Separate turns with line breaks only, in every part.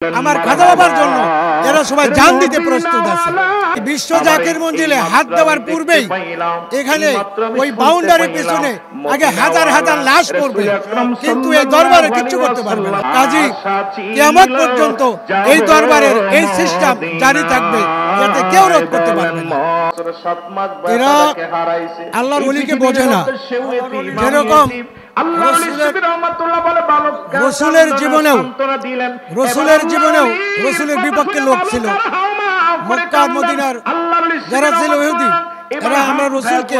আমার খাজা বাবার জন্য এরা সবাই জান দিতে প্রস্তুত আছে। বিশ্ব জাকির মঞ্জিলে হাত দেওয়ার পূর্বেই এখানে ওই বাউন্ডারির পিছনে আগে হাজার হাজার লাশ পড়বে, কিন্তু এই দরবারে কিচ্ছু করতে পারবে না। কাজী কিয়ামত পর্যন্ত এই দরবারের এই সিস্টেম জারি থাকবে, এতে কেউ রোধ করতে পারবে না। এরা আল্লাহর ওলিকে বোঝে না। যেরকম রসুলের জীবনেও রসুলের বিপক্ষে লোক ছিল। মক্কা মদিনার যারা ছিল ইহুদি, এরা আমরা রসুলকে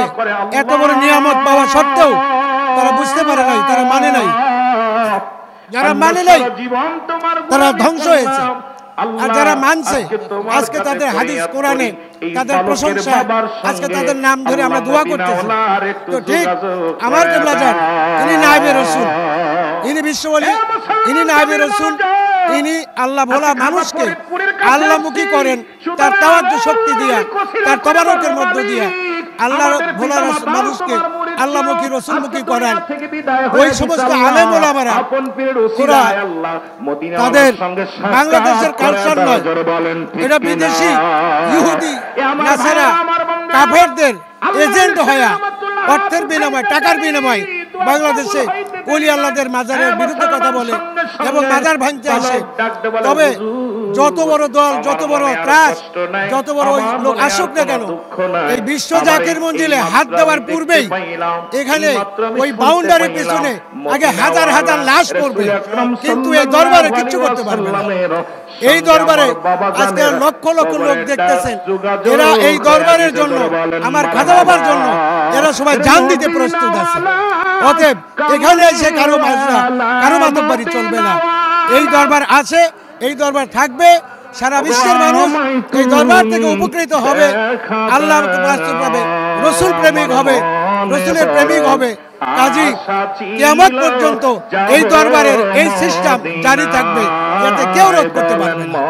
এত বড় নিয়ামত পাওয়া সত্ত্বেও তারা বুঝতে পারে নাই, তারা মানে নাই। যারা মানে নাই তারা ধ্বংস হয়েছে, আর যারা মানছে আজকে তাদের হাদিস কোরআনে তাদের প্রশংসা, আজকে তাদের নাম ধরে আমরা দোয়া করতেছি। তো ঠিক আমার কিবলা জান, ইনি নায়েবে রাসূল, ইনি বিশ্বওয়ালি, ইনি নায়েবে রাসূল। ইনি আল্লাহ ভোলা মানুষকে আল্লাহমুখী করেন, তার তাওয়াজ্জু শক্তি দিয়া, তার তবারকের মধ্য দিয়া আল্লাহ ভোলা মানুষকে আল্লাহমুখী রসুলমুখী করেন। ওই সমস্ত আলেম ওলামারা ওরা তাদের বাংলাদেশের কালচার নয়, এটা বিদেশি ইহুদি নাসারা কাফেরদের এজেন্ট হয়া অর্থের বিনিময়ে, টাকার বিনিময়ে বাংলাদেশে ওলি আল্লাহদের মাজারের বিরুদ্ধে কথা বলে এবং মাজার ভাঙতে আসে। তবে যত বড় দল, যত বড় ত্রাস, যত বড় ওই লোক আসুক না কেন, এই বিশ্ব জাকির মঞ্জিলে হাত দেওয়ার পূর্বেই এখানে ওই বাউন্ডারির পিছনে আগে হাজার হাজার লাশ পড়বে, কিন্তু এই দরবারে কিচ্ছু করতে পারবে না। এই দরবারে আজকে লক্ষ লক্ষ লোক দেখতেছেন, এরা এই দরবারের জন্য, আমার খাজা বাবার জন্য এরা সবাই জান দিতে প্রস্তুত আছে। অতএব এখানে এসে কারো মাতব্বরি চলবে না। এই দরবার আছে, এই দরবার থাকবে, সারা বিশ্বের মানুষ এই দরবার থেকে উপকৃত হবে, আল্লাহ পাবে, রসুল প্রেমিক হবে, রসুলের প্রেমিক হবে। কাজী কিয়ামত পর্যন্ত এই দরবারের এই সিস্টেম জারি থাকবে, এতে কেউ রোধ করতে পারবে না।